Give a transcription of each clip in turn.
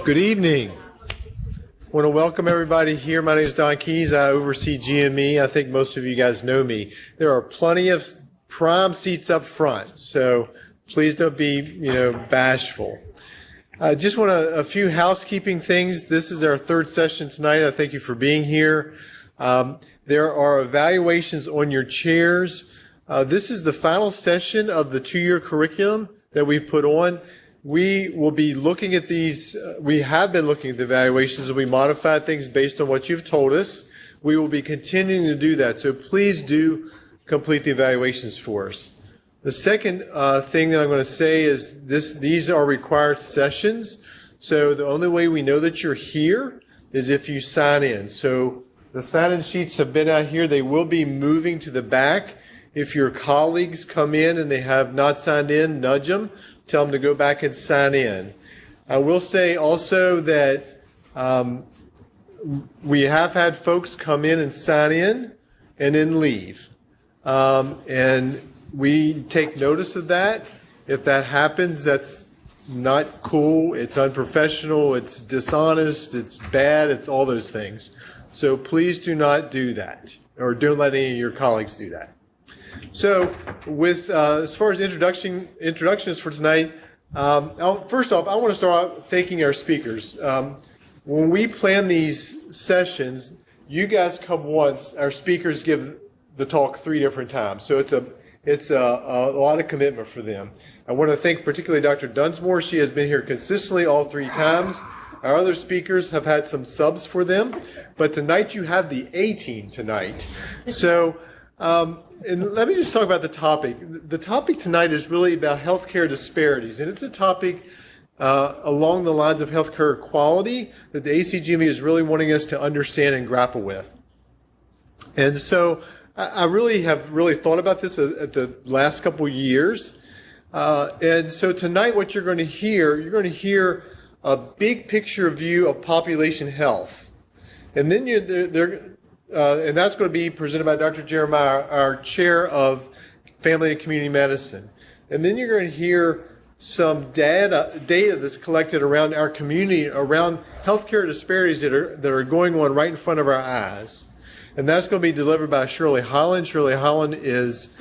Good evening. I want to welcome everybody here. My name is Don Keys. I oversee GME. I think most of you guys know me. There are plenty of prime seats up front, so please don't be, bashful. Just want a few housekeeping things. This is our third session tonight. I thank you for being here. There are evaluations on your chairs. This is the final session of the 2-year curriculum that we've put on. We will be looking at these. We have been looking at the evaluations, and we modified things based on what you've told us. We will be continuing to do that, so please do complete the evaluations for us. The second thing that I'm going to say is these are required sessions, so the only way we know that you're here is if you sign in. So the sign-in sheets have been out here. They will be moving to the back. If your colleagues come in and they have not signed in, nudge them. Tell them to go back and sign in. I will say also that we have had folks come in and sign in and then leave. And we take notice of that. If that happens, that's not cool. It's unprofessional. It's dishonest. It's bad. It's all those things. So please do not do that, or don't let any of your colleagues do that. So, with as far as introductions for tonight, first off, I want to start out thanking our speakers. When we plan these sessions, you guys come once. Our speakers give the talk 3 different times, so it's a lot of commitment for them. I want to thank particularly Dr. Dunsmore. She has been here consistently all 3 times. Our other speakers have had some subs for them, but tonight you have the A team tonight. So. And let me just talk about the topic. The topic tonight is really about healthcare disparities, and it's a topic along the lines of healthcare equality that the ACGME is really wanting us to understand and grapple with. And so I really have thought about this at the last couple of years. And so tonight what you're going to hear a big picture view of population health. And then and that's going to be presented by Dr. Jeremiah, our chair of Family and Community Medicine. And then you're going to hear some data that's collected around our community, around healthcare disparities that are going on right in front of our eyes. And that's going to be delivered by Shirley Holland. Shirley Holland is,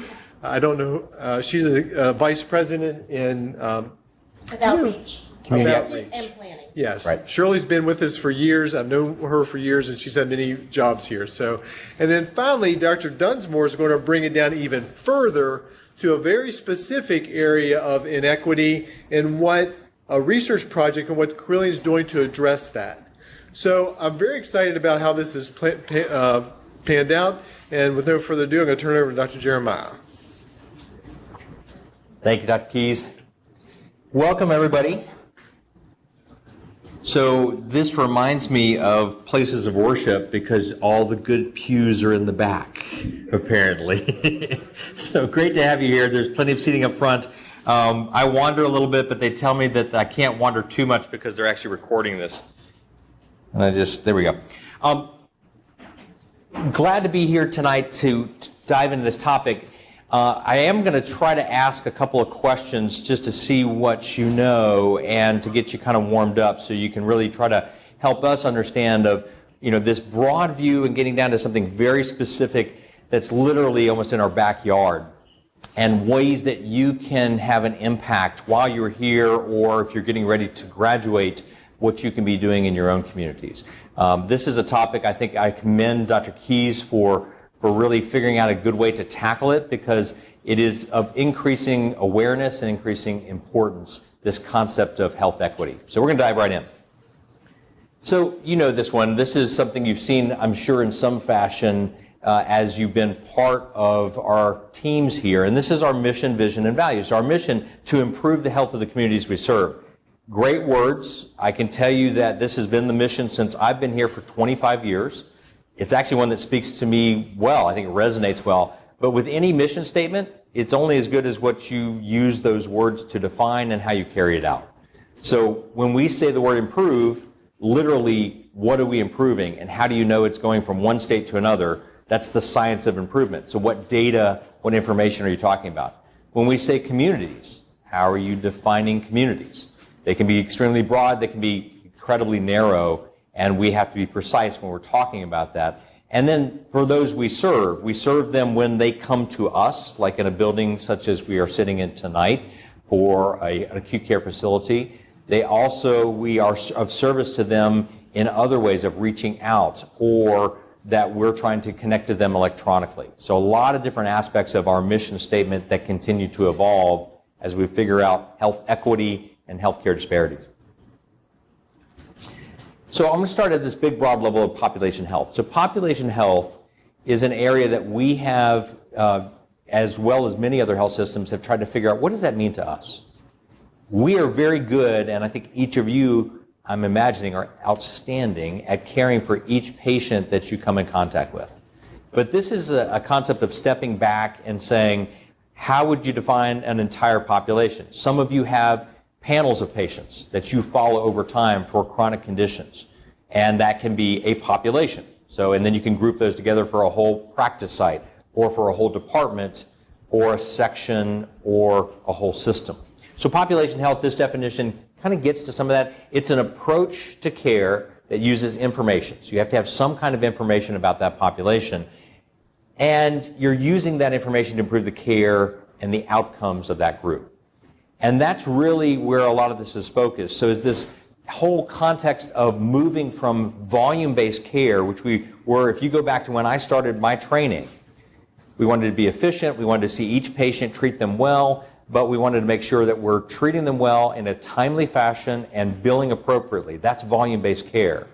she's a vice president in Outreach. Outreach. And planning. Yes. Right. Shirley's been with us for years. I've known her for years, and she's had many jobs here. So, and then finally, Dr. Dunsmore is going to bring it down even further to a very specific area of inequity and what a research project and what Carillion is doing to address that. So I'm very excited about how this is panned out. And with no further ado, I'm going to turn it over to Dr. Jeremiah. Thank you, Dr. Keys. Welcome, everybody. So this reminds me of places of worship because all the good pews are in the back, apparently. So great to have you here. There's plenty of seating up front. I wander a little bit, but they tell me that I can't wander too much because they're actually recording this. And there we go. Glad to be here tonight to dive into this topic. I am going to try to ask a couple of questions just to see what you know and to get you kind of warmed up so you can really try to help us understand of, this broad view and getting down to something very specific that's literally almost in our backyard and ways that you can have an impact while you're here or if you're getting ready to graduate, what you can be doing in your own communities. This is a topic I think I commend Dr. Keys for really figuring out a good way to tackle it because it is of increasing awareness and increasing importance, this concept of health equity. So we're going to dive right in. So you know this one. This is something you've seen, I'm sure, in some fashion as you've been part of our teams here. And this is our mission, vision, and values. Our mission to improve the health of the communities we serve. Great words. I can tell you that this has been the mission since I've been here for 25 years. It's actually one that speaks to me well. I think it resonates well. But with any mission statement, it's only as good as what you use those words to define and how you carry it out. So when we say the word improve, literally, what are we improving? And how do you know it's going from one state to another? That's the science of improvement. So what data, what information are you talking about? When we say communities, how are you defining communities? They can be extremely broad. They can be incredibly narrow, and we have to be precise when we're talking about that. And then for those we serve them when they come to us, like in a building such as we are sitting in tonight for an acute care facility. We are of service to them in other ways of reaching out, or that we're trying to connect to them electronically. So a lot of different aspects of our mission statement that continue to evolve as we figure out health equity and healthcare disparities. So I'm going to start at this big, broad level of population health. So population health is an area that we have, as well as many other health systems, have tried to figure out, what does that mean to us? We are very good, and I think each of you, I'm imagining, are outstanding at caring for each patient that you come in contact with. But this is a concept of stepping back and saying, how would you define an entire population? Some of you have panels of patients that you follow over time for chronic conditions, and that can be a population. So, and then you can group those together for a whole practice site, or for a whole department, or a section, or a whole system. So population health, this definition kind of gets to some of that. It's an approach to care that uses information. So you have to have some kind of information about that population, and you're using that information to improve the care and the outcomes of that group. And that's really where a lot of this is focused. So is this whole context of moving from volume-based care, which we were, if you go back to when I started my training, we wanted to be efficient, we wanted to see each patient, treat them well, but we wanted to make sure that we're treating them well in a timely fashion and billing appropriately. That's volume-based care.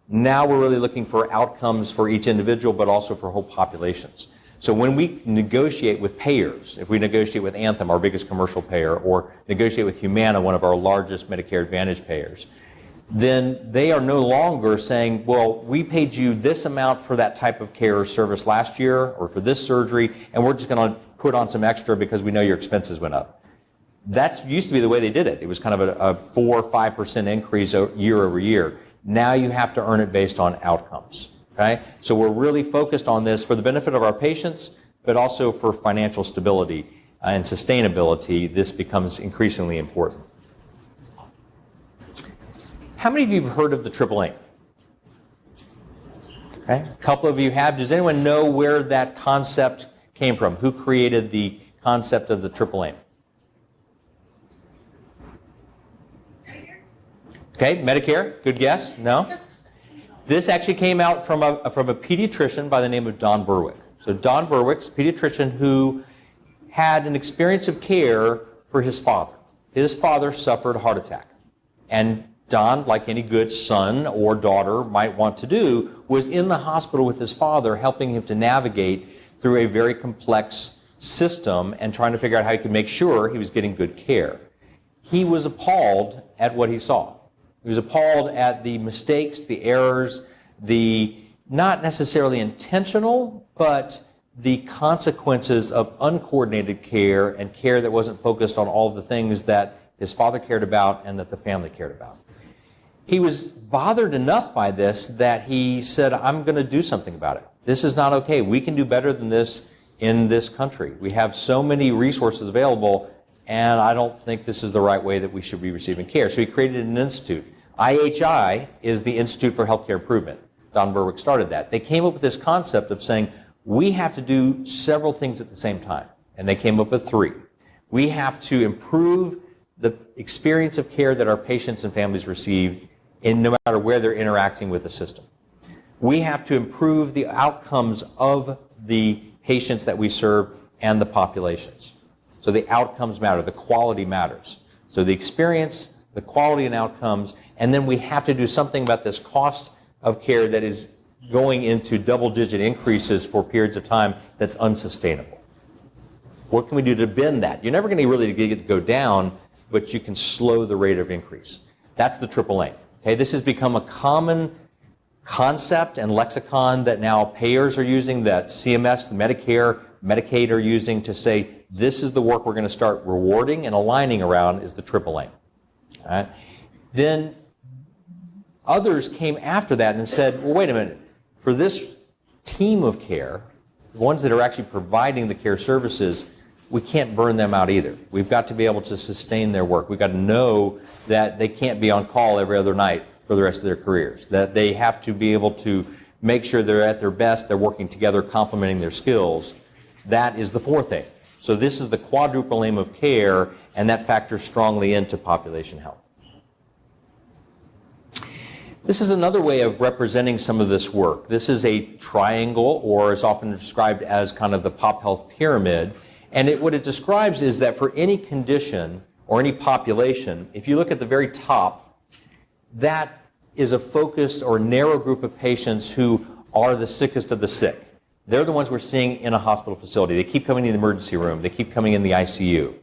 Now we're really looking for outcomes for each individual, but also for whole populations. So when we negotiate with payers, if we negotiate with Anthem, our biggest commercial payer, or negotiate with Humana, one of our largest Medicare Advantage payers, then they are no longer saying, well, we paid you this amount for that type of care or service last year, or for this surgery, and we're just going to put on some extra because we know your expenses went up. That used to be the way they did it. It was kind of a 4 or 5% increase year over year. Now you have to earn it based on outcomes. Okay? So we're really focused on this for the benefit of our patients, but also for financial stability and sustainability. This becomes increasingly important. How many of you have heard of the triple aim? Okay? A couple of you have. Does anyone know where that concept came from? Who created the concept of the triple aim? Okay, Medicare. Good guess. No? This actually came out from a pediatrician by the name of Don Berwick. So Don Berwick's a pediatrician who had an experience of care for his father. His father suffered a heart attack. And Don, like any good son or daughter might want to do, was in the hospital with his father, helping him to navigate through a very complex system and trying to figure out how he could make sure he was getting good care. He was appalled at what he saw. He was appalled at the mistakes, the errors, the not necessarily intentional, but the consequences of uncoordinated care and care that wasn't focused on all of the things that his father cared about and that the family cared about. He was bothered enough by this that he said, I'm going to do something about it. This is not okay. We can do better than this in this country. We have so many resources available, and I don't think this is the right way that we should be receiving care. So he created an institute. IHI is the Institute for Healthcare Improvement. Don Berwick started that. They came up with this concept of saying, we have to do several things at the same time. And they came up with 3. We have to improve the experience of care that our patients and families receive, no matter where they're interacting with the system. We have to improve the outcomes of the patients that we serve and the populations. So the outcomes matter, the quality matters. So the experience, the quality and outcomes, and then we have to do something about this cost of care that is going into double-digit increases for periods of time that's unsustainable. What can we do to bend that? You're never going to really get it to go down, but you can slow the rate of increase. That's the triple aim. Okay, this has become a common concept and lexicon that now payers are using, that CMS, Medicare, Medicaid are using to say, this is the work we're going to start rewarding and aligning around is the triple aim. All right? Then others came after that and said, well, wait a minute. For this team of care, the ones that are actually providing the care services, we can't burn them out either. We've got to be able to sustain their work. We've got to know that they can't be on call every other night for the rest of their careers, that they have to be able to make sure they're at their best, they're working together, complementing their skills. That is the fourth aim. So this is the quadruple aim of care, and that factors strongly into population health. This is another way of representing some of this work. This is a triangle, or is often described as kind of the pop health pyramid. And what it describes is that for any condition or any population, if you look at the very top, that is a focused or narrow group of patients who are the sickest of the sick. They're the ones we're seeing in a hospital facility. They keep coming in the emergency room. They keep coming in the ICU.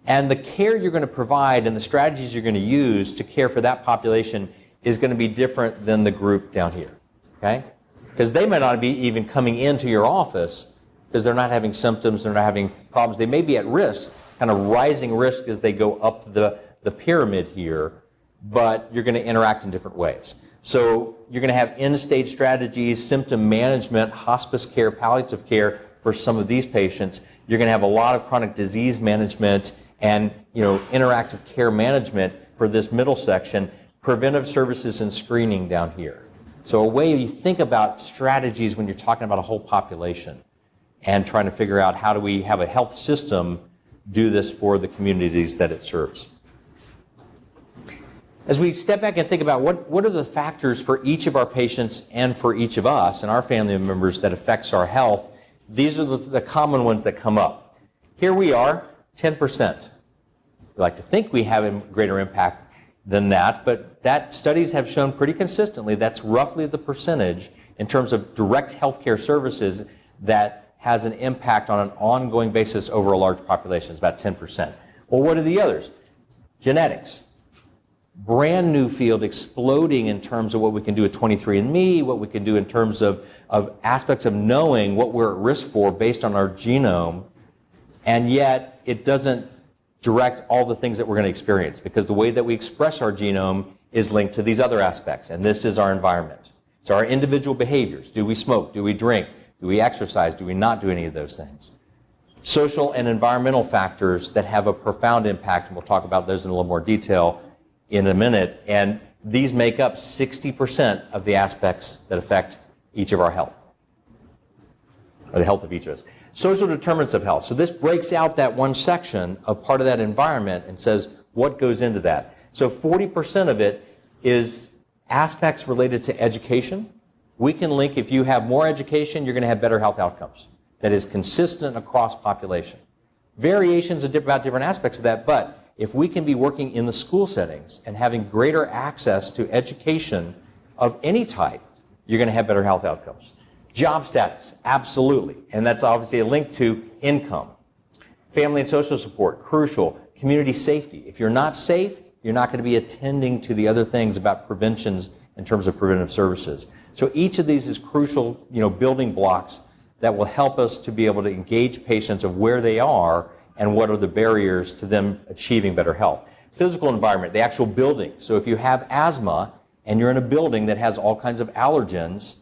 And the care you're going to provide and the strategies you're going to use to care for that population is going to be different than the group down here, okay? Because they might not be even coming into your office because they're not having symptoms, they're not having problems. They may be at risk, kind of rising risk as they go up the pyramid here, but you're going to interact in different ways. So you're going to have end-stage strategies, symptom management, hospice care, palliative care for some of these patients. You're going to have a lot of chronic disease management and interactive care management for this middle section, preventive services and screening down here. So a way you think about strategies when you're talking about a whole population and trying to figure out how do we have a health system do this for the communities that it serves. As we step back and think about what are the factors for each of our patients and for each of us and our family members that affects our health, these are the common ones that come up. Here we are, 10%. We like to think we have a greater impact than that, but that studies have shown pretty consistently that's roughly the percentage in terms of direct healthcare services that has an impact on an ongoing basis over a large population. It's about 10%. Well, what are the others? Genetics. Brand new field exploding in terms of what we can do at 23andMe, what we can do in terms of aspects of knowing what we're at risk for based on our genome, and yet it doesn't direct all the things that we're going to experience because the way that we express our genome is linked to these other aspects, and this is our environment. So our individual behaviors. Do we smoke? Do we drink? Do we exercise? Do we not do any of those things? Social and environmental factors that have a profound impact, and we'll talk about those in a little more detail in a minute, and these make up 60% of the aspects that affect each of our health, or the health of each of us. Social determinants of health. So this breaks out that one section of part of that environment and says what goes into that. So 40% of it is aspects related to education. We can link, if you have more education, you're going to have better health outcomes. That is consistent across population. Variations about different aspects of that, but if we can be working in the school settings and having greater access to education of any type, you're going to have better health outcomes. Job status, absolutely. And that's obviously a link to income. Family and social support, crucial. Community safety. If you're not safe, you're not going to be attending to the other things about preventions in terms of preventive services. So each of these is crucial, building blocks that will help us to be able to engage patients of where they are and what are the barriers to them achieving better health. Physical environment, the actual building. So if you have asthma and you're in a building that has all kinds of allergens,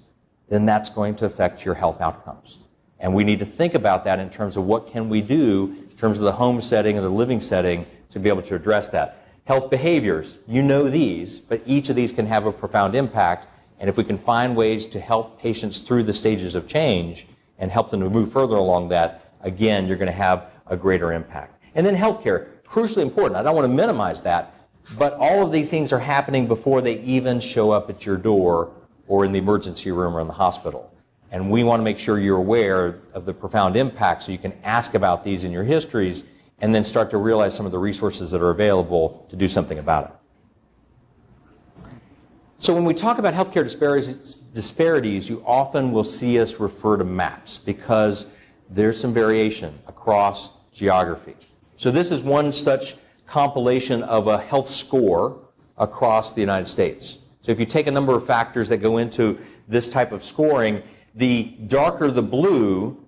then that's going to affect your health outcomes. And we need to think about that in terms of what can we do in terms of the home setting and the living setting to be able to address that. Health behaviors, these, but each of these can have a profound impact. And if we can find ways to help patients through the stages of change and help them to move further along that, again, you're going to have a greater impact. And then healthcare, crucially important. I don't want to minimize that, but all of these things are happening before they even show up at your door or in the emergency room or in the hospital. And we want to make sure you're aware of the profound impact so you can ask about these in your histories and then start to realize some of the resources that are available to do something about it. So when we talk about healthcare disparities, you often will see us refer to maps because there's some variation across geography. So this is one such compilation of a health score across the United States. So if you take a number of factors that go into this type of scoring, the darker the blue,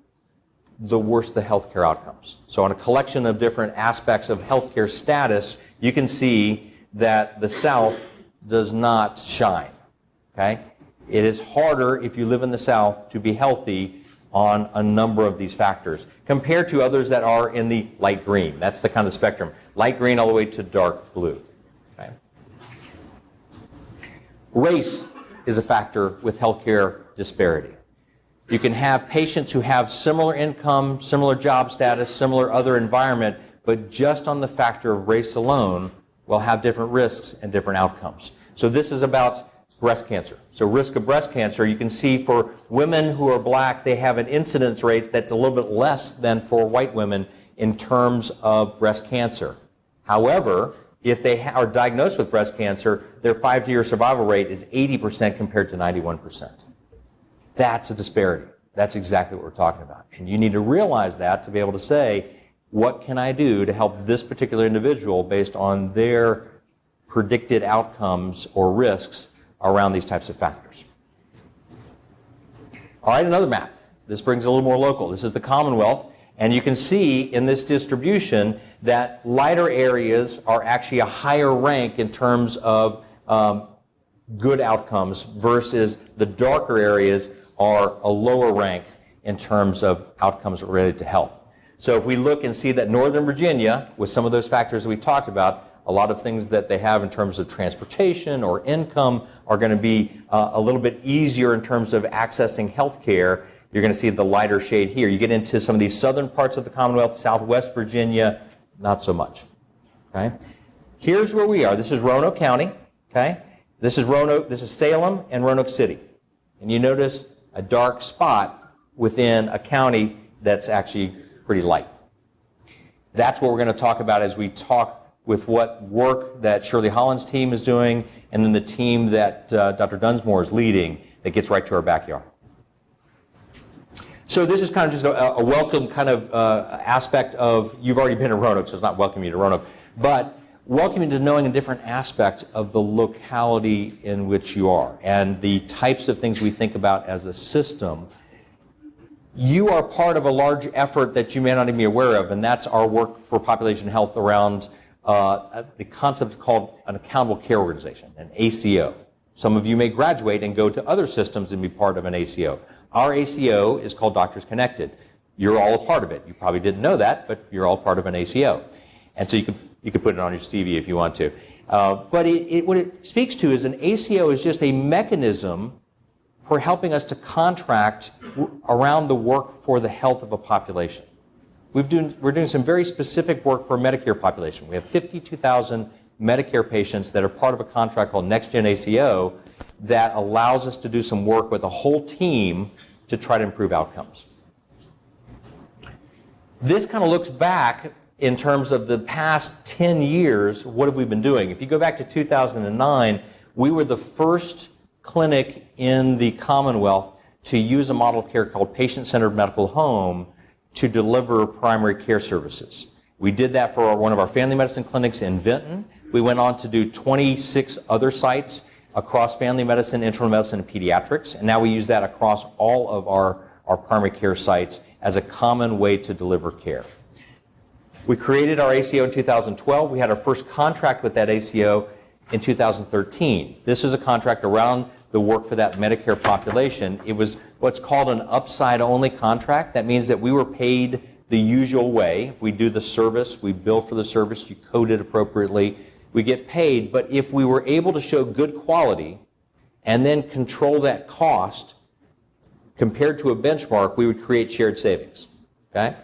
the worse the healthcare outcomes. So on a collection of different aspects of healthcare status, you can see that the South does not shine. Okay? It is harder if you live in the South to be healthy on a number of these factors compared to others that are in the light green. That's the kind of spectrum. Light green all the way to dark blue. Okay? Race is a factor with healthcare disparity. You can have patients who have similar income, similar job status, similar other environment, but just on the factor of race alone will have different risks and different outcomes. So this is about breast cancer. So risk of breast cancer, you can see for women who are black, they have an incidence rate that's a little bit less than for white women in terms of breast cancer. However, if they are diagnosed with breast cancer, their 5-year survival rate is 80% compared to 91%. That's a disparity. That's exactly what we're talking about. And you need to realize that to be able to say, what can I do to help this particular individual based on their predicted outcomes or risks around these types of factors. All right, another map. This brings a little more local. This is the Commonwealth, and you can see in this distribution that lighter areas are actually a higher rank in terms of good outcomes versus the darker areas are a lower rank in terms of outcomes related to health. So if we look and see that Northern Virginia, with some of those factors that we talked about, a lot of things that they have in terms of transportation or income are going to be a little bit easier in terms of accessing health care. You're going to see the lighter shade here. You get into some of these southern parts of the Commonwealth, Southwest Virginia, not so much. Okay? Here's where we are. This is Roanoke County. Okay? This is Salem and Roanoke City. And you notice a dark spot within a county that's actually pretty light. That's what we're going to talk about as we talk with what work that Shirley Holland's team is doing and then the team that Dr. Dunsmore is leading that gets right to our backyard. So this is kind of just a welcome kind of aspect of, you've already been in Roanoke, so it's not welcoming you to Roanoke, but welcoming to knowing a different aspect of the locality in which you are and the types of things we think about as a system. You are part of a large effort that you may not even be aware of, and that's our work for population health around the concept called an accountable care organization, an ACO. Some of you may graduate and go to other systems and be part of an ACO. Our ACO is called Doctors Connected. You're all a part of it. You probably didn't know that, but you're all part of an ACO. And so you could put it on your CV if you want to. But what it speaks to is an ACO is just a mechanism for helping us to contract around the work for the health of a population. We're doing some very specific work for a Medicare population. We have 52,000 Medicare patients that are part of a contract called Next Gen ACO that allows us to do some work with a whole team to try to improve outcomes. This kind of looks back in terms of the past 10 years, what have we been doing? If you go back to 2009, we were the first clinic in the Commonwealth to use a model of care called patient-centered medical home to deliver primary care services. We did that for one of our family medicine clinics in Vinton. We went on to do 26 other sites across family medicine, internal medicine, and pediatrics, and now we use that across all of our primary care sites as a common way to deliver care. We created our ACO in 2012. We had our first contract with that ACO in 2013. This is a contract around the work for that Medicare population. It was what's called an upside-only contract. That means that we were paid the usual way. If we do the service, we bill for the service, you code it appropriately, we get paid. But if we were able to show good quality and then control that cost compared to a benchmark, we would create shared savings. Okay?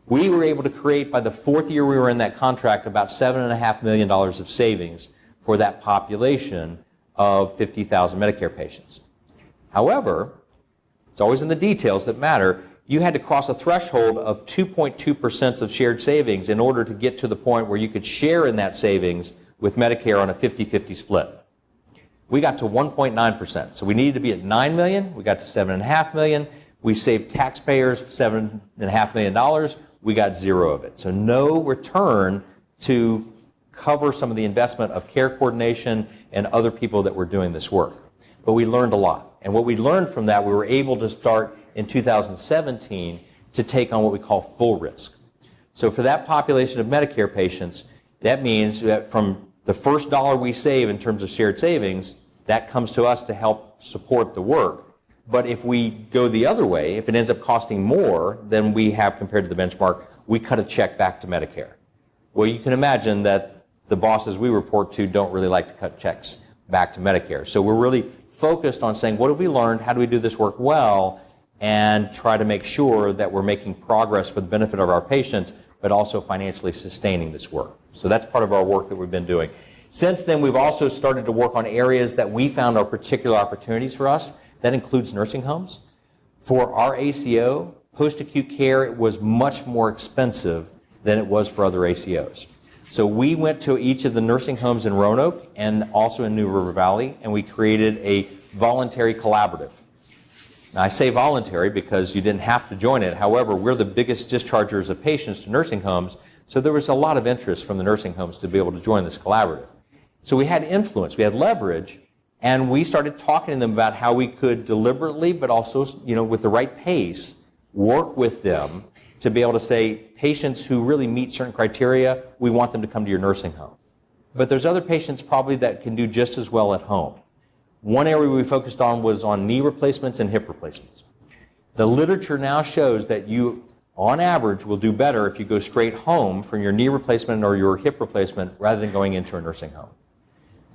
We were able to create, by the fourth year we were in that contract, about $7.5 million of savings for that population of 50,000 Medicare patients. However, it's always in the details that matter. You had to cross a threshold of 2.2% of shared savings in order to get to the point where you could share in that savings with Medicare on a 50-50 split. We got to 1.9%. So we needed to be at 9 million. We got to 7.5 million. We saved taxpayers $7.5 million. We got zero of it. So no return to cover some of the investment of care coordination and other people that were doing this work. But we learned a lot. And what we learned from that, we were able to start in 2017 to take on what we call full risk. So for that population of Medicare patients, that means that from the first dollar we save in terms of shared savings, that comes to us to help support the work. But if we go the other way, if it ends up costing more than we have compared to the benchmark, we cut a check back to Medicare. Well, you can imagine that the bosses we report to don't really like to cut checks back to Medicare. So we're really focused on saying, what have we learned? How do we do this work well? And try to make sure that we're making progress for the benefit of our patients, but also financially sustaining this work. So that's part of our work that we've been doing. Since then, we've also started to work on areas that we found are particular opportunities for us. That includes nursing homes. For our ACO, post-acute care was much more expensive than it was for other ACOs. So we went to each of the nursing homes in Roanoke and also in New River Valley, and we created a voluntary collaborative. Now, I say voluntary because you didn't have to join it. However, we're the biggest dischargers of patients to nursing homes, so there was a lot of interest from the nursing homes to be able to join this collaborative. So we had influence, we had leverage, and we started talking to them about how we could deliberately, but also, with the right pace, work with them to be able to say, patients who really meet certain criteria, we want them to come to your nursing home. But there's other patients probably that can do just as well at home. One area we focused on was on knee replacements and hip replacements. The literature now shows that you, on average, will do better if you go straight home from your knee replacement or your hip replacement rather than going into a nursing home.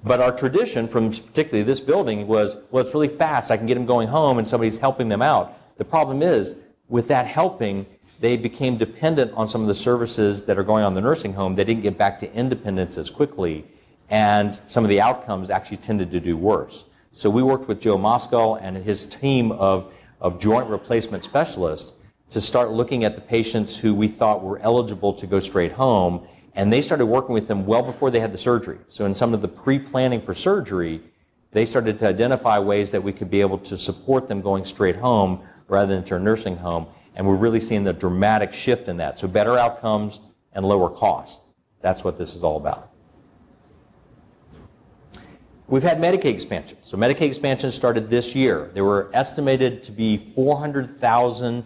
But our tradition from particularly this building was, well, it's really fast. I can get them going home and somebody's helping them out. The problem is, with that helping, they became dependent on some of the services that are going on in the nursing home. They didn't get back to independence as quickly, and some of the outcomes actually tended to do worse. So we worked with Joe Moskal and his team of joint replacement specialists to start looking at the patients who we thought were eligible to go straight home, and they started working with them well before they had the surgery. So in some of the pre-planning for surgery, they started to identify ways that we could be able to support them going straight home rather than to a nursing home, and we're really seeing the dramatic shift in that. So better outcomes and lower cost. That's what this is all about. We've had Medicaid expansion. So Medicaid expansion started this year. There were estimated to be 400,000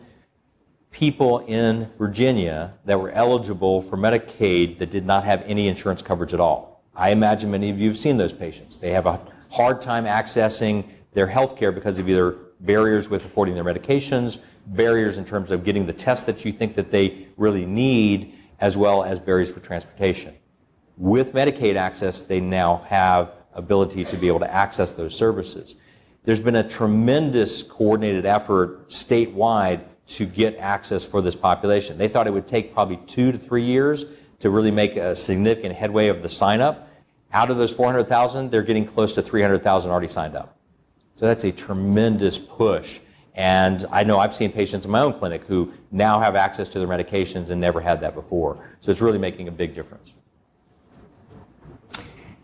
people in Virginia that were eligible for Medicaid that did not have any insurance coverage at all. I imagine many of you have seen those patients. They have a hard time accessing their health care because of either barriers with affording their medications, barriers in terms of getting the tests that you think that they really need, as well as barriers for transportation. With Medicaid access, they now have ability to be able to access those services. There's been a tremendous coordinated effort statewide to get access for this population. They thought it would take probably 2 to 3 years to really make a significant headway of the sign-up. Out of those 400,000, they're getting close to 300,000 already signed up. So that's a tremendous push. And I know I've seen patients in my own clinic who now have access to their medications and never had that before. So it's really making a big difference.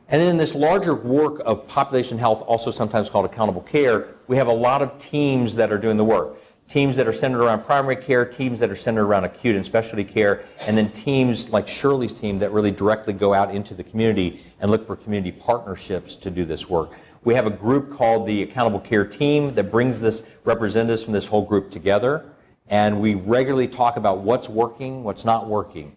And then this larger work of population health, also sometimes called accountable care, we have a lot of teams that are doing the work. Teams that are centered around primary care, teams that are centered around acute and specialty care, and then teams like Shirley's team that really directly go out into the community and look for community partnerships to do this work. We have a group called the Accountable Care Team that brings this representatives from this whole group together, and we regularly talk about what's working, what's not working.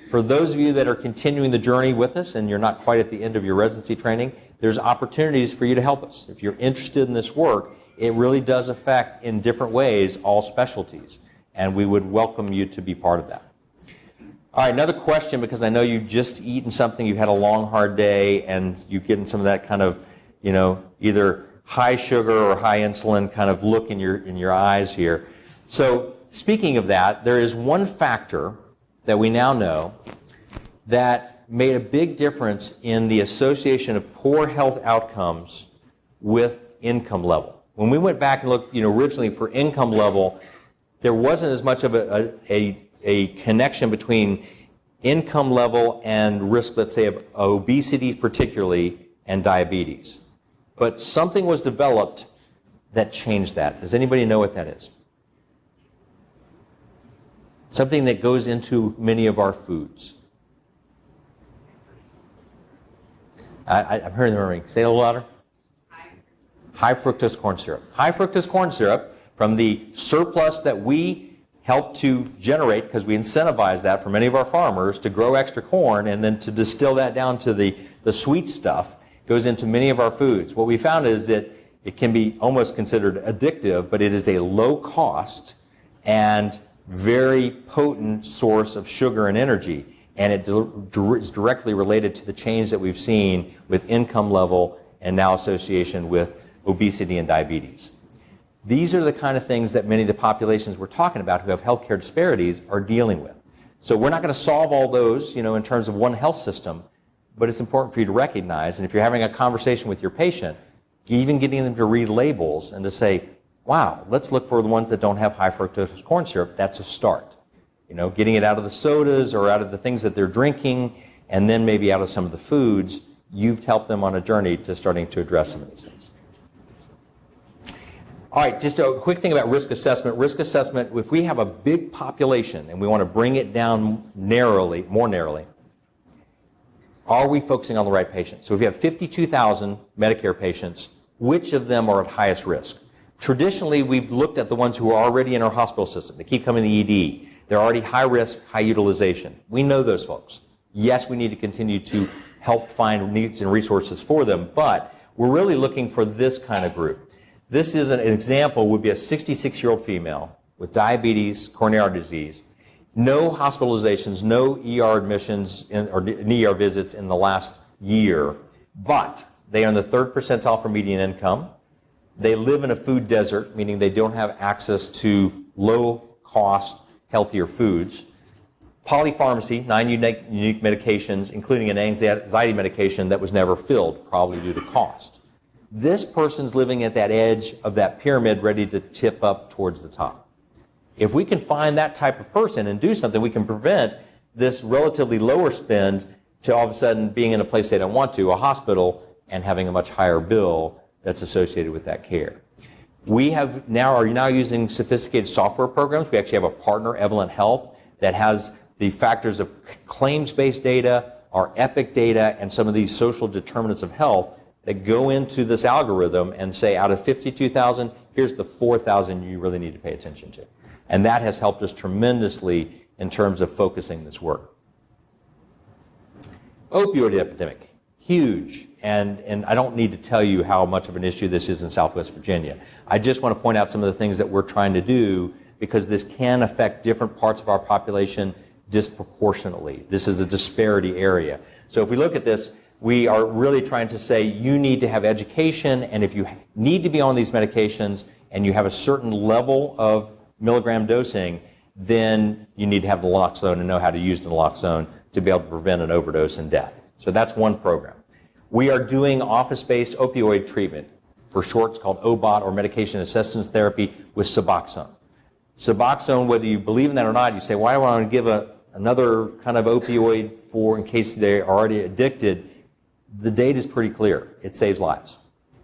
For those of you that are continuing the journey with us and you're not quite at the end of your residency training, there's opportunities for you to help us. If you're interested in this work, it really does affect in different ways all specialties, and we would welcome you to be part of that. All right, another question, because I know you've just eaten something, you've had a long, hard day, and you're getting some of that kind of, either high sugar or high insulin kind of look in your eyes here. So speaking of that, there is one factor that we now know that made a big difference in the association of poor health outcomes with income level. When we went back and looked, originally for income level, there wasn't as much of a connection between income level and risk, let's say, of obesity particularly, and diabetes. But something was developed that changed that. Does anybody know what that is? Something that goes into many of our foods. I'm hearing the ring. Say it a little louder. High fructose corn syrup. High fructose corn syrup, from the surplus that we help to generate, because we incentivize that for many of our farmers to grow extra corn and then to distill that down to the sweet stuff, goes into many of our foods. What we found is that it can be almost considered addictive, but it is a low cost and very potent source of sugar and energy. And it is directly related to the change that we've seen with income level and now association with obesity and diabetes. These are the kind of things that many of the populations we're talking about who have healthcare disparities are dealing with. So we're not going to solve all those, in terms of one health system, but it's important for you to recognize, and if you're having a conversation with your patient, even getting them to read labels and to say, wow, let's look for the ones that don't have high fructose corn syrup, that's a start. Getting it out of the sodas or out of the things that they're drinking, and then maybe out of some of the foods, you've helped them on a journey to starting to address some of these things. All right, just a quick thing about risk assessment. Risk assessment, if we have a big population and we want to bring it down more narrowly, are we focusing on the right patients? So if you have 52,000 Medicare patients, which of them are at highest risk? Traditionally, we've looked at the ones who are already in our hospital system. They keep coming to the ED. They're already high risk, high utilization. We know those folks. Yes, we need to continue to help find needs and resources for them, but we're really looking for this kind of group. This is an example, would be a 66-year-old female with diabetes, coronary artery disease, no hospitalizations, no ER admissions or ER visits in the last year, but they are in the 3rd percentile for median income. They live in a food desert, meaning they don't have access to low-cost, healthier foods. Polypharmacy, 9 unique medications, including an anxiety medication that was never filled, probably due to cost. This person's living at that edge of that pyramid ready to tip up towards the top. If we can find that type of person and do something, we can prevent this relatively lower spend to all of a sudden being in a place they don't want to, a hospital, and having a much higher bill that's associated with that care. We are now using sophisticated software programs. We actually have a partner, Evolent Health, that has the factors of claims-based data, our EPIC data, and some of these social determinants of health that go into this algorithm and say, out of 52,000, here's the 4,000 you really need to pay attention to. And that has helped us tremendously in terms of focusing this work. Opioid epidemic, huge. And I don't need to tell you how much of an issue this is in Southwest Virginia. I just want to point out some of the things that we're trying to do because this can affect different parts of our population disproportionately. This is a disparity area. So if we look at this, we are really trying to say you need to have education, and if you need to be on these medications and you have a certain level of milligram dosing, then you need to have naloxone and know how to use naloxone to be able to prevent an overdose and death. So that's one program. We are doing office-based opioid treatment. For short, it's called OBOT, or medication assistance therapy, with Suboxone. Suboxone, whether you believe in that or not, you say, why do I want to give another kind of opioid in case they're already addicted? The data is pretty clear. It saves lives.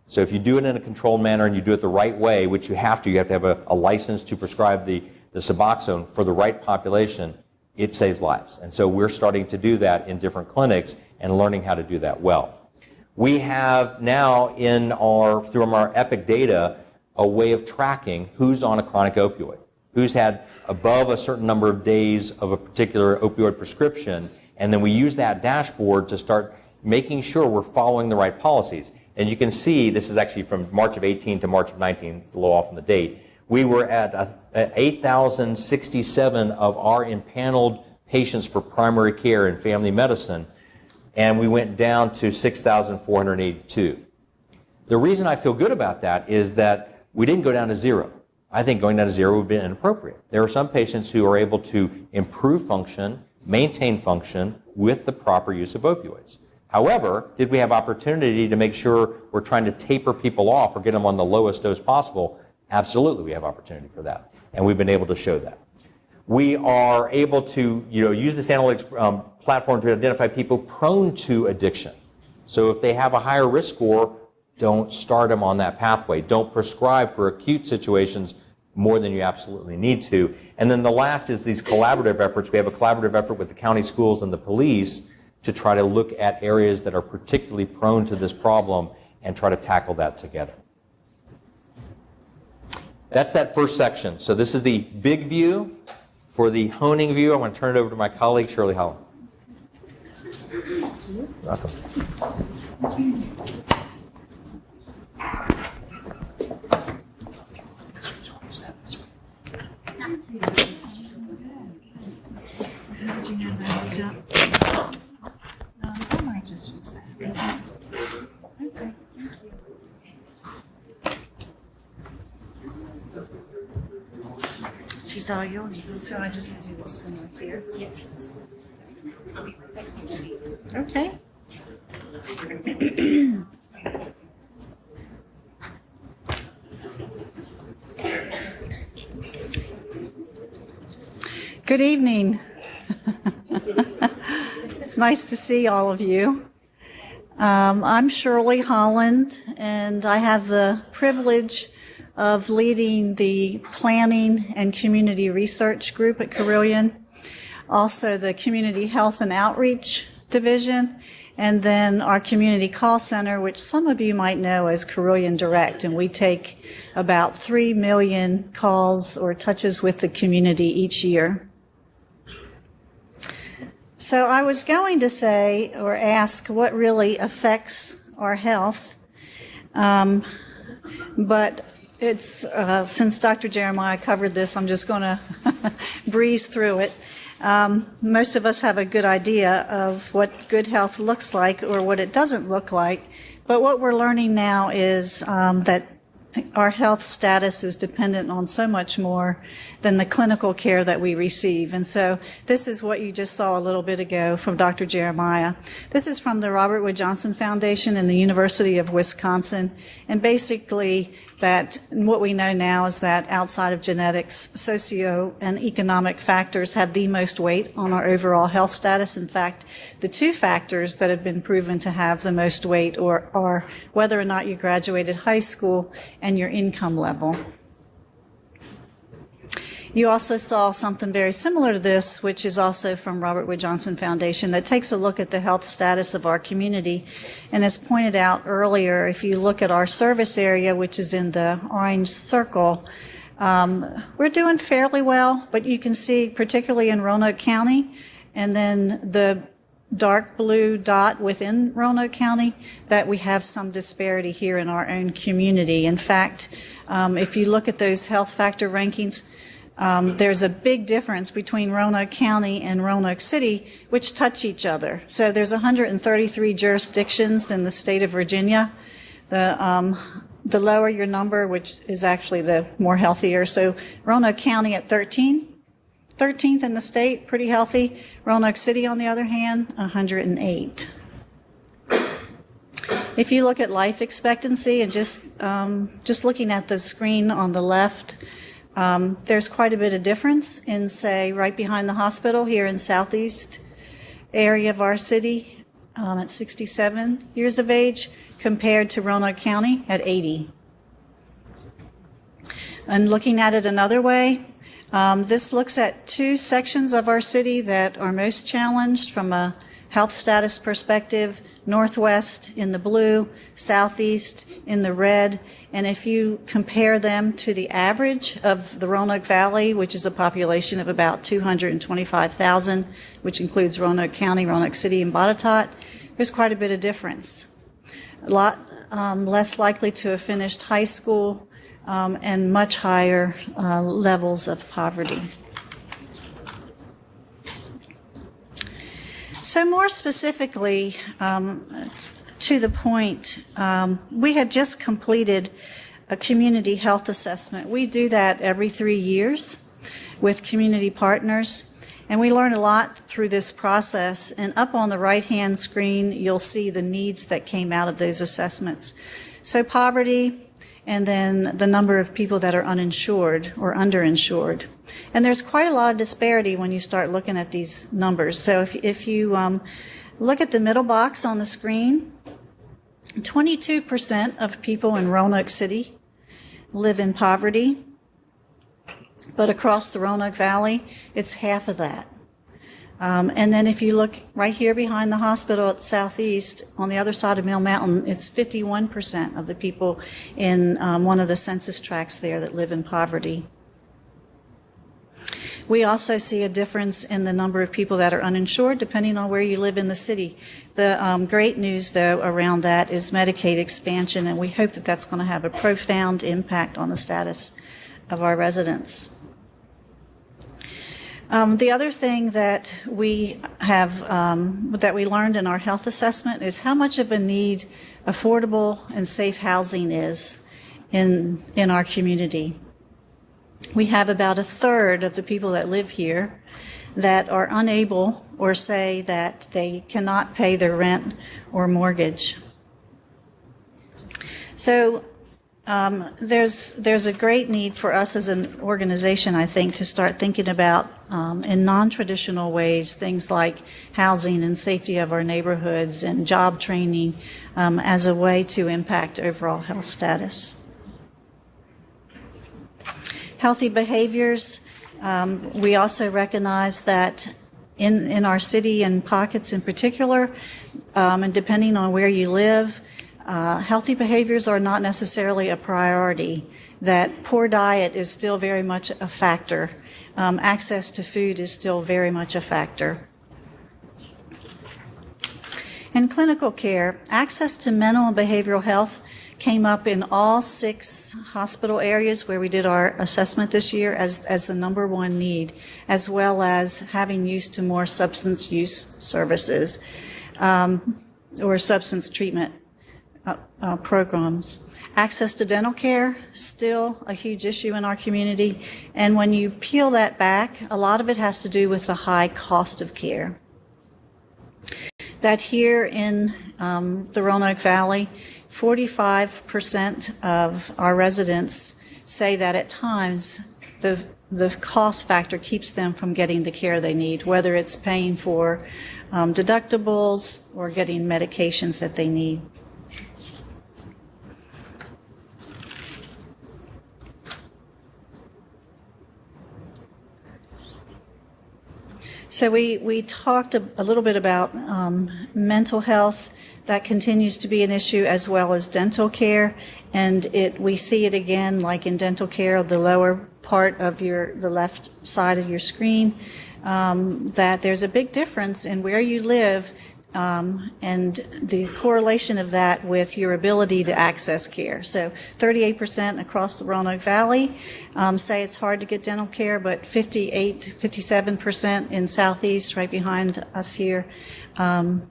So if you do it in a controlled manner and you do it the right way, which you have to have a license to prescribe the Suboxone for the right population, it saves lives. And so we're starting to do that in different clinics and learning how to do that well. We have now through our EPIC data, a way of tracking who's on a chronic opioid, who's had above a certain number of days of a particular opioid prescription, and then we use that dashboard to start making sure we're following the right policies. And you can see, this is actually from March of 18 to March of 19, it's a little off on the date. We were at 8,067 of our impaneled patients for primary care and family medicine, and we went down to 6,482. The reason I feel good about that is that we didn't go down to zero. I think going down to zero would be inappropriate. There are some patients who are able to improve function, maintain function with the proper use of opioids. However, did we have opportunity to make sure we're trying to taper people off or get them on the lowest dose possible? Absolutely, we have opportunity for that, and we've been able to show that. We are able to use this analytics platform to identify people prone to addiction. So if they have a higher risk score, don't start them on that pathway. Don't prescribe for acute situations more than you absolutely need to. And then the last is these collaborative efforts. We have a collaborative effort with the county schools and the police to try to look at areas that are particularly prone to this problem and try to tackle that together. That's that first section. So this is the big view. For the honing view, I want to turn it over to my colleague, Shirley Holland. Welcome. I might just use that. Okay, thank you. is all yours. So I just do this one right here. Yes. Okay. Good evening. It's nice to see all of you. I'm Shirley Holland, and I have the privilege of leading the Planning and Community Research Group at Carilion, also the Community Health and Outreach Division, and then our Community Call Center, which some of you might know as Carilion Direct, and we take about 3 million calls or touches with the community each year. So I was going to say or ask what really affects our health, but it's since Dr. Jeremiah covered this, I'm just going to breeze through it. Most of us have a good idea of what good health looks like or what it doesn't look like, but what we're learning now is that our health status is dependent on so much more than the clinical care that we receive. And so this is what you just saw a little bit ago from Dr. Jeremiah. This is from the Robert Wood Johnson Foundation and the University of Wisconsin. And basically that what we know now is that outside of genetics, socio and economic factors have the most weight on our overall health status. In fact, the two factors that have been proven to have the most weight are whether or not you graduated high school and your income level. You also saw something very similar to this, which is also from Robert Wood Johnson Foundation, that takes a look at the health status of our community. And as pointed out earlier, if you look at our service area, which is in the orange circle, we're doing fairly well, but you can see, particularly in Roanoke County, and then the dark blue dot within Roanoke County, that we have some disparity here in our own community. In fact, if you look at those health factor rankings, there's a big difference between Roanoke County and Roanoke City, which touch each other. So there's 133 jurisdictions in the state of Virginia. The lower your number, which is actually the more healthier. So Roanoke County at 13th in the state, pretty healthy. Roanoke City, on the other hand, 108. If you look at life expectancy and just looking at the screen on the left, there's quite a bit of difference in, say, right behind the hospital here in southeast area of our city at 67 years of age compared to Roanoke County at 80. And looking at it another way, this looks at two sections of our city that are most challenged from a health status perspective: northwest in the blue, southeast in the red. And if you compare them to the average of the Roanoke Valley, which is a population of about 225,000, which includes Roanoke County, Roanoke City, and Botetourt, there's quite a bit of difference. A lot less likely to have finished high school and much higher levels of poverty. So more specifically, to the point, we had just completed a community health assessment. We do that every 3 years with community partners, and we learn a lot through this process. And up on the right-hand screen, you'll see the needs that came out of those assessments. So poverty, and then the number of people that are uninsured or underinsured. And there's quite a lot of disparity when you start looking at these numbers. So if you look at the middle box on the screen, 22% of people in Roanoke City live in poverty, but across the Roanoke Valley, it's half of that. And then if you look right here behind the hospital at southeast, on the other side of Mill Mountain, it's 51% of the people in one of the census tracts there that live in poverty. We also see a difference in the number of people that are uninsured depending on where you live in the city. The great news, though, around that is Medicaid expansion, and we hope that that's going to have a profound impact on the status of our residents. The other thing that we have, that we learned in our health assessment is how much of a need affordable and safe housing is in our community. we have about a third of the people that live here that are unable or say that they cannot pay their rent or mortgage. So there's a great need for us as an organization, I think, to start thinking about in non-traditional ways things like housing and safety of our neighborhoods and job training as a way to impact overall health status. Healthy behaviors. We also recognize that in our city and pockets in particular, and depending on where you live, healthy behaviors are not necessarily a priority, that poor diet is still very much a factor. Access to food is still very much a factor. In clinical care, access to mental and behavioral health came up in all 6 hospital areas where we did our assessment this year as the number one need, as well as having use to more substance use services or substance treatment programs. Access to dental care, still a huge issue in our community, and when you peel that back, a lot of it has to do with the high cost of care. That here in the Roanoke Valley, 45% of our residents say that at times the cost factor keeps them from getting the care they need, whether it's paying for deductibles or getting medications that they need. So we talked a little bit about mental health. That continues to be an issue, as well as dental care, and we see it again, like in dental care, the lower part of the left side of your screen, that there's a big difference in where you live and the correlation of that with your ability to access care. So 38% across the Roanoke Valley say it's hard to get dental care, but 57% in Southeast, right behind us here,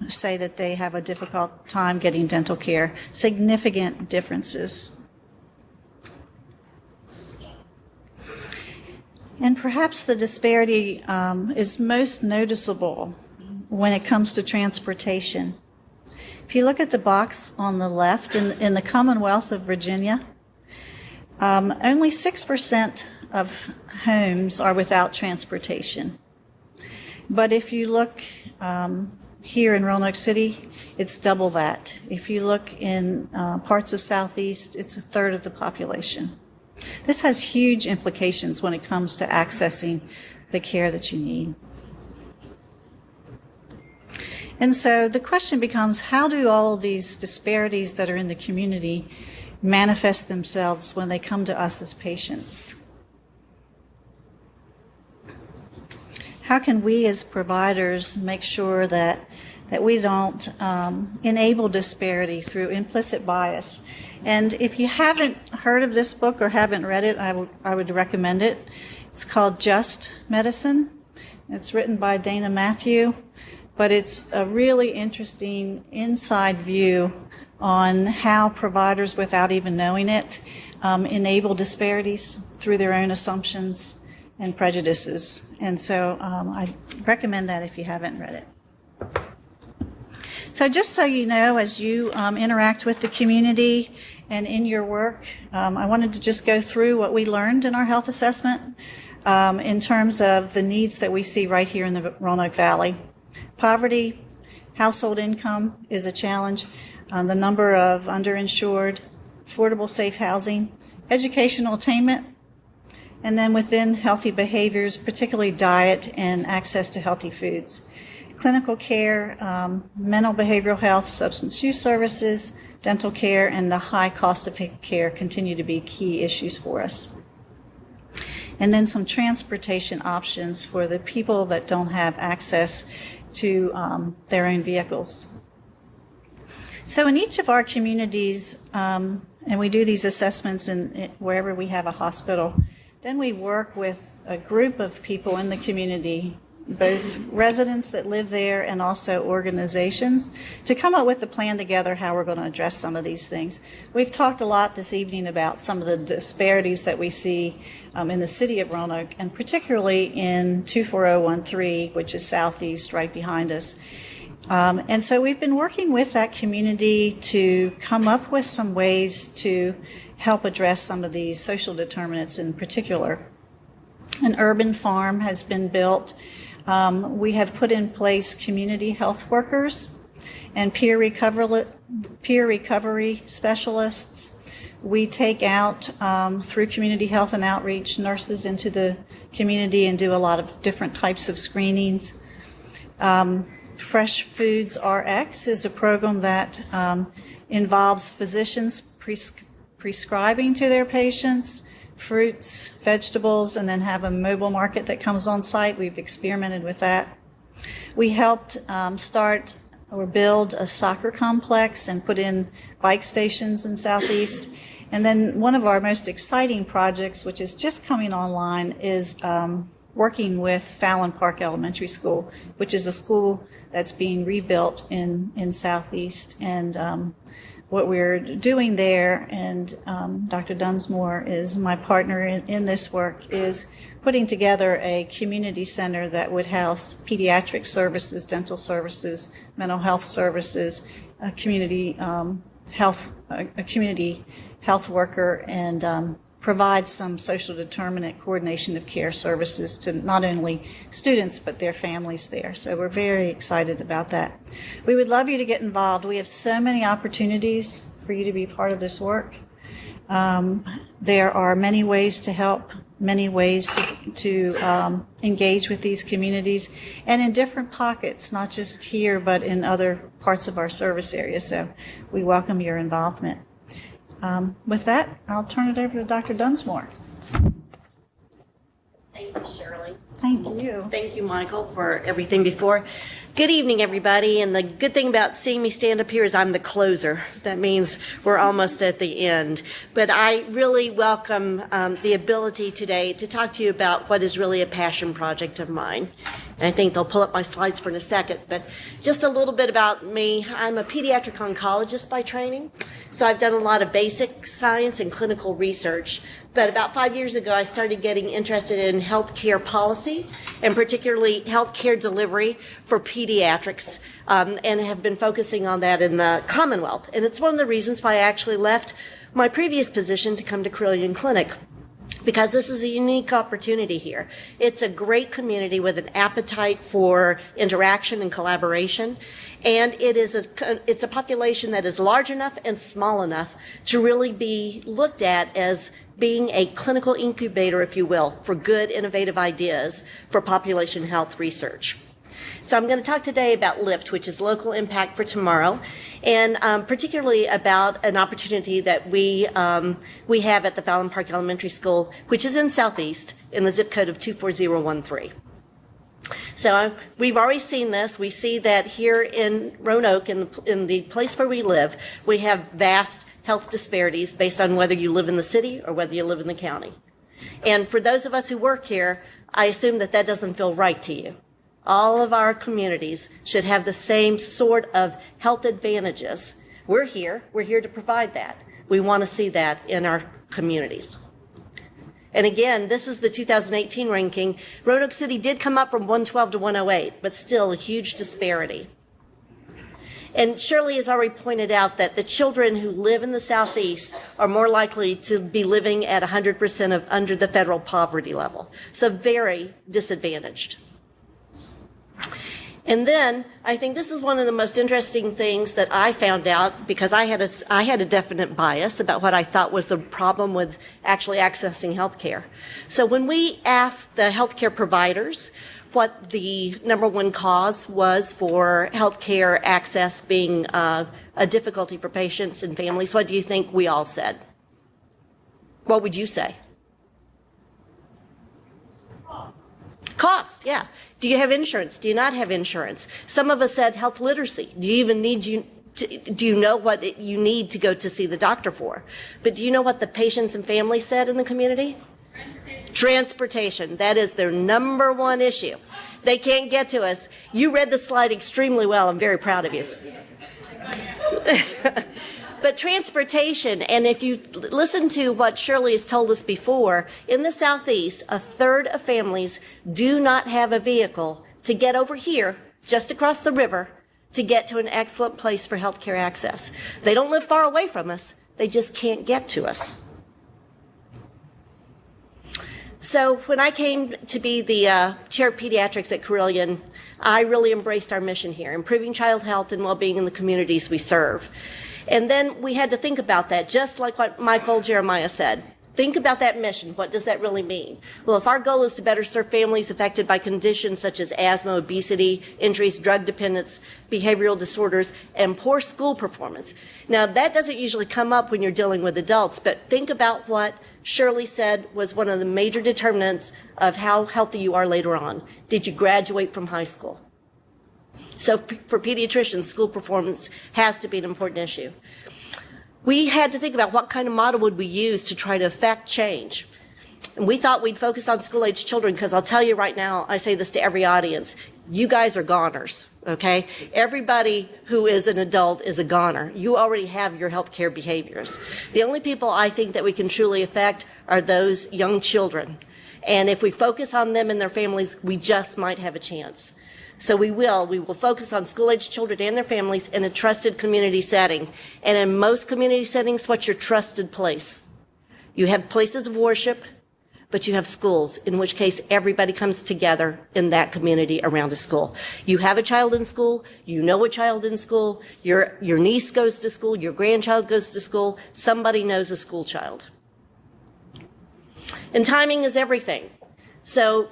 say that they have a difficult time getting dental care. Significant differences. And perhaps the disparity is most noticeable when it comes to transportation. If you look at the box on the left, in the Commonwealth of Virginia, only 6% of homes are without transportation. But if you look here in Roanoke City, it's double that. If you look in parts of Southeast, it's a third of the population. This has huge implications when it comes to accessing the care that you need. And so the question becomes, how do all of these disparities that are in the community manifest themselves when they come to us as patients? How can we as providers make sure that we don't enable disparity through implicit bias? And if you haven't heard of this book or haven't read it, I would recommend it. It's called Just Medicine. It's written by Dana Matthew, but it's a really interesting inside view on how providers, without even knowing it, enable disparities through their own assumptions and prejudices. And so I recommend that if you haven't read it. So just so you know, as you interact with the community and in your work, I wanted to just go through what we learned in our health assessment in terms of the needs that we see right here in the Roanoke Valley. Poverty, household income is a challenge, the number of underinsured, affordable safe housing, educational attainment, and then within healthy behaviors, particularly diet and access to healthy foods. Clinical care, mental behavioral health, substance use services, dental care, and the high cost of care continue to be key issues for us. And then some transportation options for the people that don't have access to their own vehicles. So in each of our communities, and we do these assessments in wherever we have a hospital, then we work with a group of people in the community both residents that live there and also organizations to come up with a plan together how we're going to address some of these things. We've talked a lot this evening about some of the disparities that we see in the city of Roanoke, and particularly in 24013, which is southeast right behind us. And so we've been working with that community to come up with some ways to help address some of these social determinants in particular. An urban farm has been built. We have put in place community health workers and peer recovery specialists. We take out, through community health and outreach, nurses into the community and do a lot of different types of screenings. Fresh Foods RX is a program that involves physicians prescribing to their patients fruits, vegetables, and then have a mobile market that comes on site. We've experimented with that. We helped start or build a soccer complex and put in bike stations in Southeast. And then one of our most exciting projects, which is just coming online, is working with Fallon Park Elementary School, which is a school that's being rebuilt in Southeast. And what we're doing there, and Dr. Dunsmore is my partner in this work, is putting together a community center that would house pediatric services, dental services, mental health services, a community health worker, and provide some social determinant coordination of care services to not only students but their families there. So we're very excited about that. We would love you to get involved. We have so many opportunities for you to be part of this work. There are many ways to help, many ways to engage with these communities, and in different pockets, not just here but in other parts of our service area. So we welcome your involvement. With that, I'll turn it over to Dr. Dunsmore. Thank you, Shirley. Thank you. Thank you, Michael, for everything before. Good evening, everybody. And the good thing about seeing me stand up here is I'm the closer. That means we're almost at the end. But I really welcome the ability today to talk to you about what is really a passion project of mine. And I think they'll pull up my slides for in a second. But just a little bit about me. I'm a pediatric oncologist by training. So I've done a lot of basic science and clinical research. But about 5 years ago, I started getting interested in healthcare policy, and particularly healthcare delivery for pediatrics, and have been focusing on that in the Commonwealth. And it's one of the reasons why I actually left my previous position to come to Carilion Clinic, because this is a unique opportunity here. It's a great community with an appetite for interaction and collaboration, and it's a population that is large enough and small enough to really be looked at as being a clinical incubator, if you will, for good, innovative ideas for population health research. So I'm going to talk today about LIFT, which is Local Impact for Tomorrow, and particularly about an opportunity that we have at the Fallon Park Elementary School, which is in Southeast, in the zip code of 24013. So we've already seen this. We see that here in Roanoke, in the place where we live, we have vast health disparities based on whether you live in the city or whether you live in the county. And for those of us who work here, I assume that that doesn't feel right to you. All of our communities should have the same sort of health advantages. We're here to provide that. We want to see that in our communities. And again, this is the 2018 ranking. Roanoke City did come up from 112 to 108, but still a huge disparity. And Shirley has already pointed out that the children who live in the Southeast are more likely to be living at 100% of under the federal poverty level. So very disadvantaged. And then I think this is one of the most interesting things that I found out, because I had a definite bias about what I thought was the problem with actually accessing health care. So when we asked the healthcare providers what the number one cause was for healthcare access being a difficulty for patients and families, what do you think we all said? What would you say? Cost, yeah. Do you have insurance? Do you not have insurance? Some of us said health literacy. Do you know what you need to go to see the doctor for? But do you know what the patients and families said in the community? Transportation, that is their number one issue. They can't get to us. You read the slide extremely well. I'm very proud of you. But transportation, and if you listen to what Shirley has told us before, in the Southeast, a third of families do not have a vehicle to get over here, just across the river, to get to an excellent place for healthcare access. They don't live far away from us. They just can't get to us. So when I came to be the chair of pediatrics at Carilion, I really embraced our mission here, improving child health and well-being in the communities we serve. And then we had to think about that, just like what Michael Jeremiah said. Think about that mission. What does that really mean? Well, if our goal is to better serve families affected by conditions such as asthma, obesity, injuries, drug dependence, behavioral disorders, and poor school performance. Now, that doesn't usually come up when you're dealing with adults, but think about what Shirley said was one of the major determinants of how healthy you are later on. Did you graduate from high school? So for pediatricians, school performance has to be an important issue. We had to think about what kind of model would we use to try to affect change. And we thought we'd focus on school-age children because I'll tell you right now, I say this to every audience, you guys are goners, okay? Everybody who is an adult is a goner. You already have your healthcare behaviors. The only people I think that we can truly affect are those young children. And if we focus on them and their families, we just might have a chance. So we will focus on school-age children and their families in a trusted community setting. And in most community settings, what's your trusted place? You have places of worship, but you have schools, in which case everybody comes together in that community around a school. You have a child in school, you know a child in school, your niece goes to school, your grandchild goes to school, somebody knows a school child. And timing is everything. So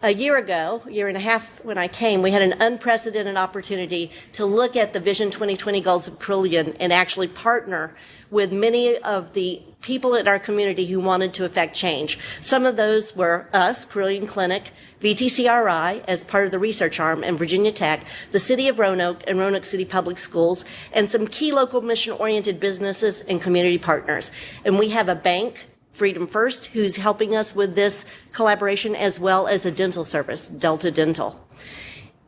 a year and a half when I came, we had an unprecedented opportunity to look at the Vision 2020 goals of Carilion and actually partner with many of the people in our community who wanted to affect change. Some of those were us, Carilion Clinic, VTCRI as part of the research arm, and Virginia Tech, the City of Roanoke and Roanoke City Public Schools, and some key local mission-oriented businesses and community partners. And we have a bank, Freedom First, who's helping us with this collaboration, as well as a dental service, Delta Dental.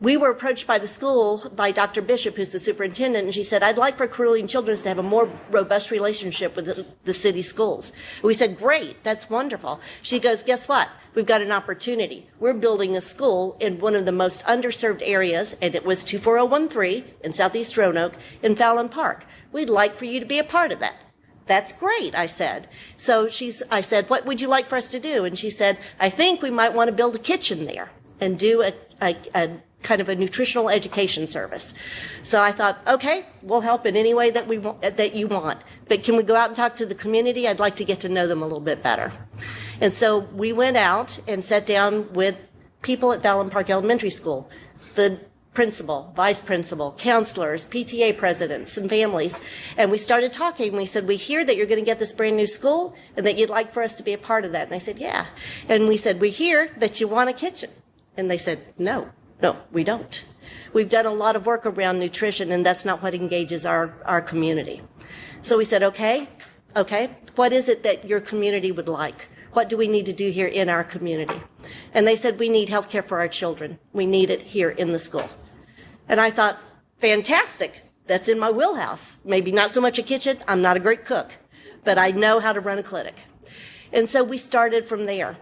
We were approached by the school by Dr. Bishop, who's the superintendent, and she said, I'd like for Carilion Children's to have a more robust relationship with the city schools. We said, great, that's wonderful. She goes, guess what? We've got an opportunity. We're building a school in one of the most underserved areas, and it was 24013 in Southeast Roanoke in Fallon Park. We'd like for you to be a part of that. That's great, I said. So I said, what would you like for us to do? And she said, I think we might want to build a kitchen there and do a kind of a nutritional education service. So I thought, okay, we'll help in any way that you want. But can we go out and talk to the community? I'd like to get to know them a little bit better. And so we went out and sat down with people at Fallon Park Elementary School, the principal, vice principal, counselors, PTA presidents, and families. And we started talking. We said, we hear that you're going to get this brand new school and that you'd like for us to be a part of that. And they said, yeah. And we said, we hear that you want a kitchen. And they said, no, we don't. We've done a lot of work around nutrition, and that's not what engages our community. So we said, okay, what is it that your community would like? What do we need to do here in our community? And they said, we need health care for our children. We need it here in the school. And I thought, fantastic. That's in my wheelhouse. Maybe not so much a kitchen. I'm not a great cook, but I know how to run a clinic. And so we started from there.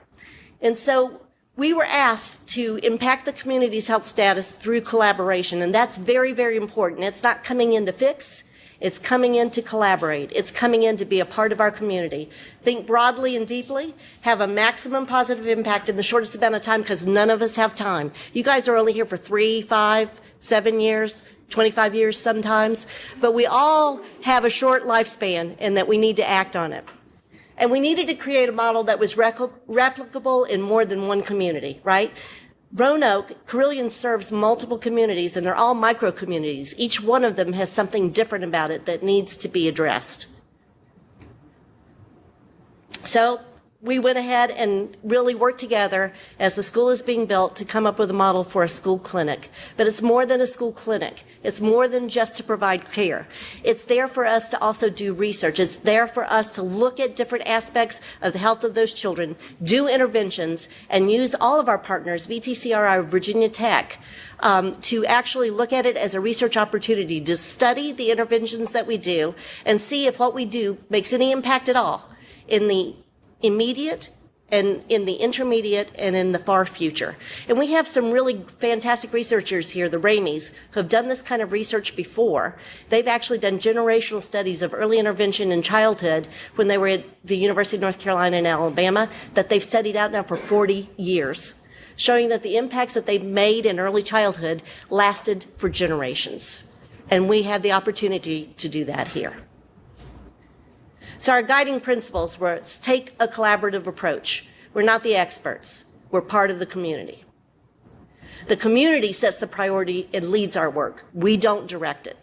And so we were asked to impact the community's health status through collaboration. And that's very, very important. It's not coming in to fix. It's coming in to collaborate. It's coming in to be a part of our community. Think broadly and deeply, have a maximum positive impact in the shortest amount of time, because none of us have time. You guys are only here for 3, 5, 7 years, 25 years sometimes, but we all have a short lifespan and that we need to act on it. And we needed to create a model that was replicable in more than one community, right? Roanoke, Carilion serves multiple communities, and they're all micro-communities. Each one of them has something different about it that needs to be addressed. So we went ahead and really worked together as the school is being built to come up with a model for a school clinic. But it's more than a school clinic. It's more than just to provide care. It's there for us to also do research. It's there for us to look at different aspects of the health of those children, do interventions, and use all of our partners, VTCRI, Virginia Tech, to actually look at it as a research opportunity to study the interventions that we do and see if what we do makes any impact at all in the immediate and in the intermediate and in the far future. And we have some really fantastic researchers here, the Ramies, who have done this kind of research before. They've actually done generational studies of early intervention in childhood when they were at the University of North Carolina and Alabama that they've studied out now for 40 years, showing that the impacts that they've made in early childhood lasted for generations. And we have the opportunity to do that here. So our guiding principles were take a collaborative approach. We're not the experts. We're part of the community. The community sets the priority and leads our work. We don't direct it.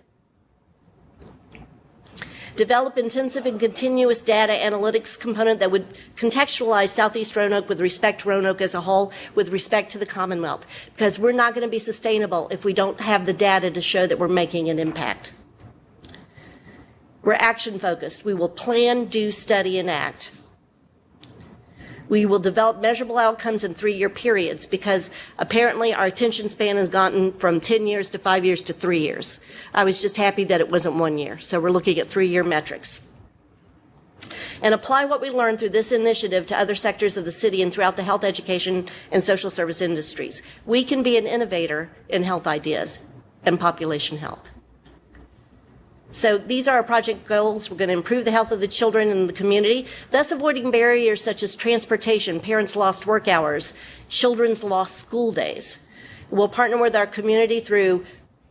Develop intensive and continuous data analytics component that would contextualize Southeast Roanoke with respect to Roanoke as a whole, with respect to the Commonwealth, because we're not going to be sustainable if we don't have the data to show that we're making an impact. We're action focused. We will plan, do, study, and act. We will develop measurable outcomes in 3-year periods because apparently our attention span has gotten from 10 years to 5 years to 3 years. I was just happy that it wasn't 1 year. So we're looking at 3-year metrics. And apply what we learned through this initiative to other sectors of the city and throughout the health, education, and social service industries. We can be an innovator in health ideas and population health. So these are our project goals. We're going to improve the health of the children in the community, thus avoiding barriers such as transportation, parents' lost work hours, children's lost school days. We'll partner with our community through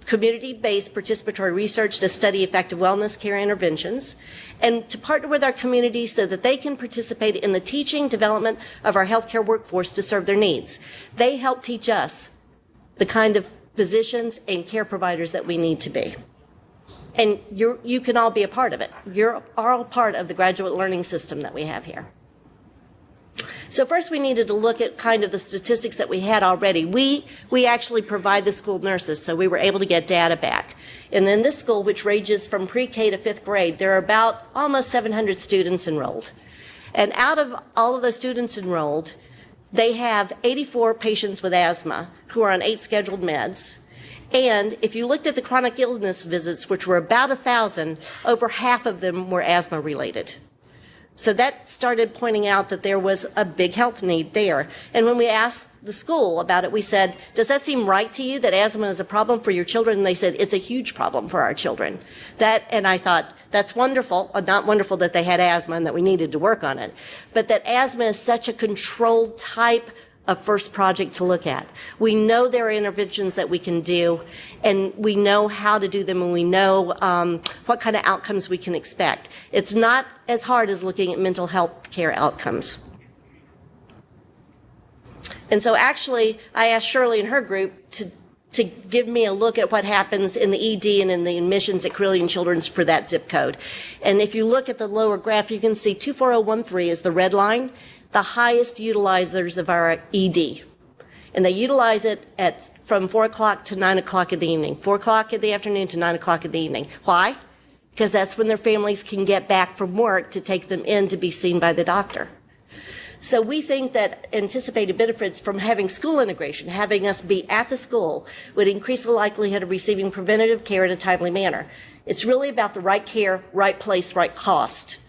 community-based participatory research to study effective wellness care interventions, and to partner with our community so that they can participate in the teaching development of our healthcare workforce to serve their needs. They help teach us the kind of physicians and care providers that we need to be. And you can all be a part of it. You're all part of the graduate learning system that we have here. So first we needed to look at kind of the statistics that we had already. We actually provide the school nurses, so we were able to get data back. And in this school, which ranges from pre-K to 5th grade, there are about almost 700 students enrolled. And out of all of those students enrolled, they have 84 patients with asthma who are on 8 scheduled meds. And if you looked at the chronic illness visits, which were about 1,000, over half of them were asthma related. So that started pointing out that there was a big health need there. And when we asked the school about it, we said, does that seem right to you that asthma is a problem for your children? And they said, it's a huge problem for our children. And I thought, that's wonderful, not wonderful that they had asthma and that we needed to work on it, but that asthma is such a controlled type a first project to look at. We know there are interventions that we can do, and we know how to do them, and we know what kind of outcomes we can expect. It's not as hard as looking at mental health care outcomes. And so actually, I asked Shirley and her group to give me a look at what happens in the ED and in the admissions at Carilion Children's for that zip code. And if you look at the lower graph, you can see 24013 is the red line, the highest utilizers of our ED. And they utilize it from 4 o'clock to 9 o'clock in the evening, 4 o'clock in the afternoon to 9 o'clock in the evening. Why? Because that's when their families can get back from work to take them in to be seen by the doctor. So we think that anticipated benefits from having school integration, having us be at the school, would increase the likelihood of receiving preventative care in a timely manner. It's really about the right care, right place, right cost.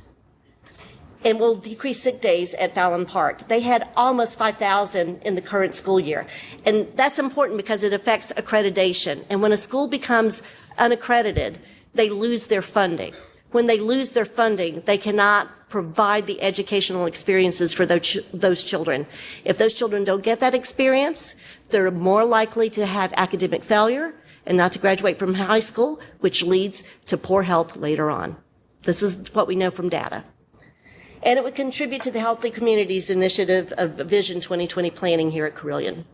And will decrease sick days at Fallon Park. They had almost 5,000 in the current school year. And that's important because it affects accreditation. And when a school becomes unaccredited, they lose their funding. When they lose their funding, they cannot provide the educational experiences for those children. If those children don't get that experience, they're more likely to have academic failure and not to graduate from high school, which leads to poor health later on. This is what we know from data. And it would contribute to the Healthy Communities Initiative of Vision 2020 planning here at Carilion.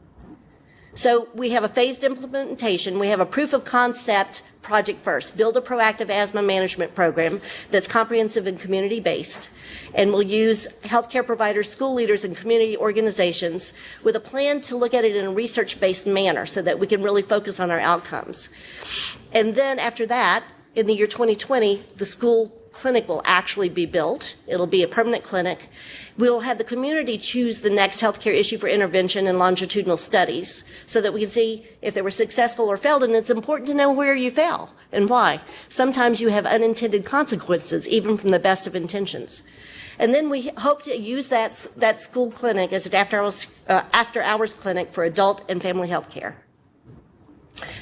So we have a phased implementation. We have a proof of concept project first. Build a proactive asthma management program that's comprehensive and community-based. And we'll use healthcare providers, school leaders, and community organizations with a plan to look at it in a research-based manner so that we can really focus on our outcomes. And then after that, in the year 2020, the school clinic will actually be built. It'll be a permanent clinic. We'll have the community choose the next healthcare issue for intervention and longitudinal studies so that we can see if they were successful or failed. And it's important to know where you fail and why. Sometimes you have unintended consequences, even from the best of intentions. And then we hope to use that school clinic as an after-hours clinic for adult and family health care.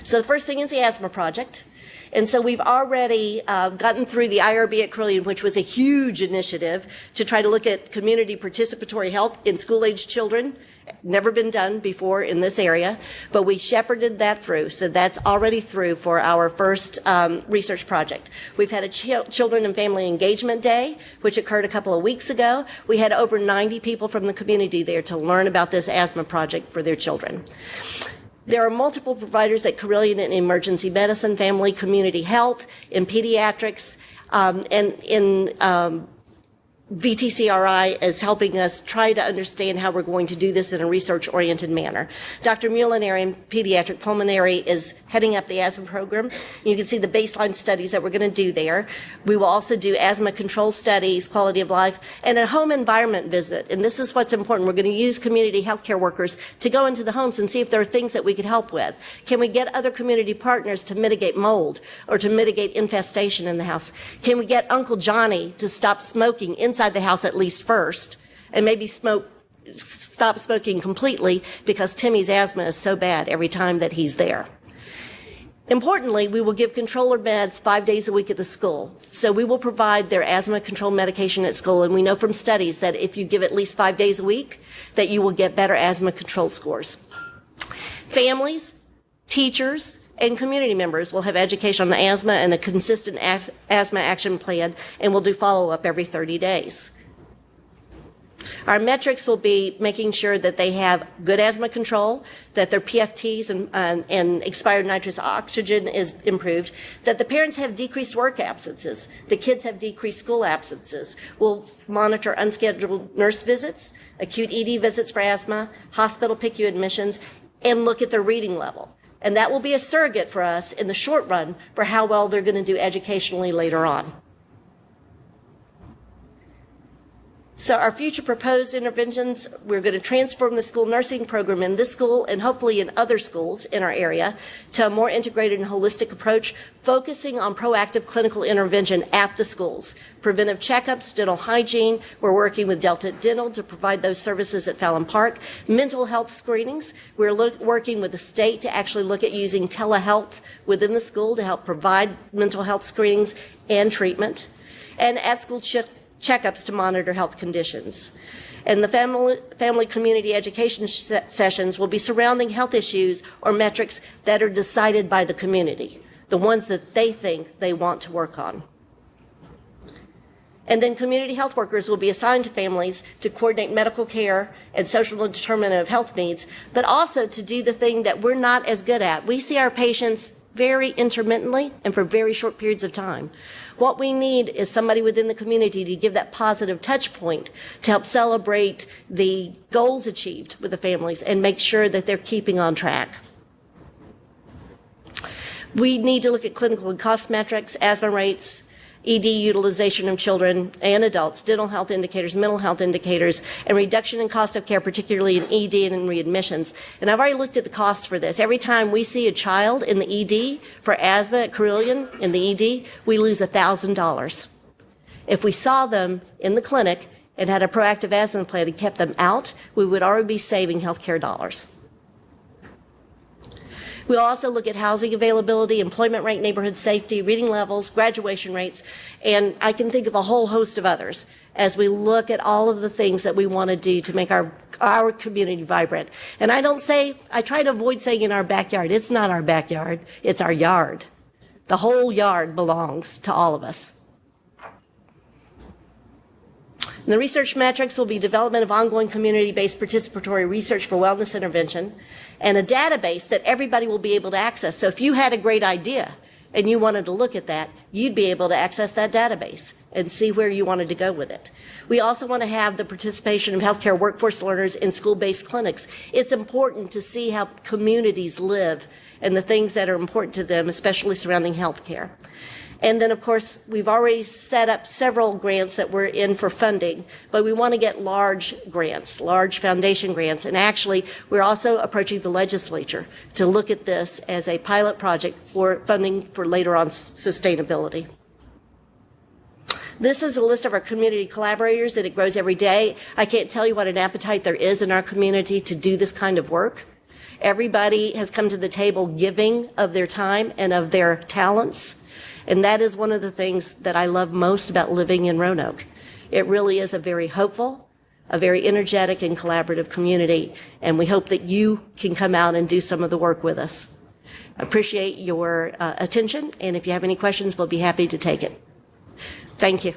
So the first thing is the asthma project. And so we've already gotten through the IRB at Carilion, which was a huge initiative to try to look at community participatory health in school-aged children. Never been done before in this area, but we shepherded that through. So that's already through for our first research project. We've had a Children and Family Engagement Day, which occurred a couple of weeks ago. We had over 90 people from the community there to learn about this asthma project for their children. There are multiple providers at Carilion in emergency medicine, family, community health, in pediatrics, and in VTCRI is helping us try to understand how we're going to do this in a research-oriented manner. Dr. Mulinari in pediatric pulmonary is heading up the asthma program. You can see the baseline studies that we're going to do there. We will also do asthma control studies, quality of life, and a home environment visit. And this is what's important. We're going to use community healthcare workers to go into the homes and see if there are things that we could help with. Can we get other community partners to mitigate mold or to mitigate infestation in the house? Can we get Uncle Johnny to stop smoking inside the house at least first, and maybe stop smoking completely because Timmy's asthma is so bad every time that he's there. Importantly, we will give controller meds 5 days a week at the school. So we will provide their asthma control medication at school, and we know from studies that if you give at least 5 days a week, that you will get better asthma control scores. Families, teachers, and community members will have education on asthma and a consistent asthma action plan, and we'll do follow-up every 30 days. Our metrics will be making sure that they have good asthma control, that their PFTs and expired nitrous oxygen is improved, that the parents have decreased work absences, the kids have decreased school absences. We'll monitor unscheduled nurse visits, acute ED visits for asthma, hospital PICU admissions, and look at their reading level. And that will be a surrogate for us in the short run for how well they're going to do educationally later on. So our future proposed interventions, we're going to transform the school nursing program in this school and hopefully in other schools in our area to a more integrated and holistic approach, focusing on proactive clinical intervention at the schools. Preventive checkups, dental hygiene. We're working with Delta Dental to provide those services at Fallon Park. Mental health screenings. We're working with the state to actually look at using telehealth within the school to help provide mental health screenings and treatment. And at-school checkups to monitor health conditions. And the family community education sessions will be surrounding health issues or metrics that are decided by the community, the ones that they think they want to work on. And then community health workers will be assigned to families to coordinate medical care and social determinant of health needs, but also to do the thing that we're not as good at. We see our patients very intermittently and for very short periods of time. What we need is somebody within the community to give that positive touch point to help celebrate the goals achieved with the families and make sure that they're keeping on track. We need to look at clinical and cost metrics, asthma rates, ED utilization of children and adults, dental health indicators, mental health indicators, and reduction in cost of care, particularly in ED and in readmissions. And I've already looked at the cost for this. Every time we see a child in the ED for asthma at Carilion in the ED, we lose $1,000. If we saw them in the clinic and had a proactive asthma plan and kept them out, we would already be saving healthcare dollars. We'll also look at housing availability, employment rate, neighborhood safety, reading levels, graduation rates, and I can think of a whole host of others as we look at all of the things that we want to do to make our community vibrant. And I try to avoid saying in our backyard. It's not our backyard, it's our yard. The whole yard belongs to all of us. And the research metrics will be development of ongoing community-based participatory research for wellness intervention and a database that everybody will be able to access. So if you had a great idea and you wanted to look at that, you'd be able to access that database and see where you wanted to go with it. We also want to have the participation of healthcare workforce learners in school-based clinics. It's important to see how communities live and the things that are important to them, especially surrounding healthcare. And then, of course, we've already set up several grants that we're in for funding, but we want to get large grants, large foundation grants. And actually, we're also approaching the legislature to look at this as a pilot project for funding for later on sustainability. This is a list of our community collaborators, and it grows every day. I can't tell you what an appetite there is in our community to do this kind of work. Everybody has come to the table giving of their time and of their talents. And that is one of the things that I love most about living in Roanoke. It really is a very hopeful, a very energetic and collaborative community, and we hope that you can come out and do some of the work with us. I appreciate your attention, and if you have any questions, we'll be happy to take it. Thank you.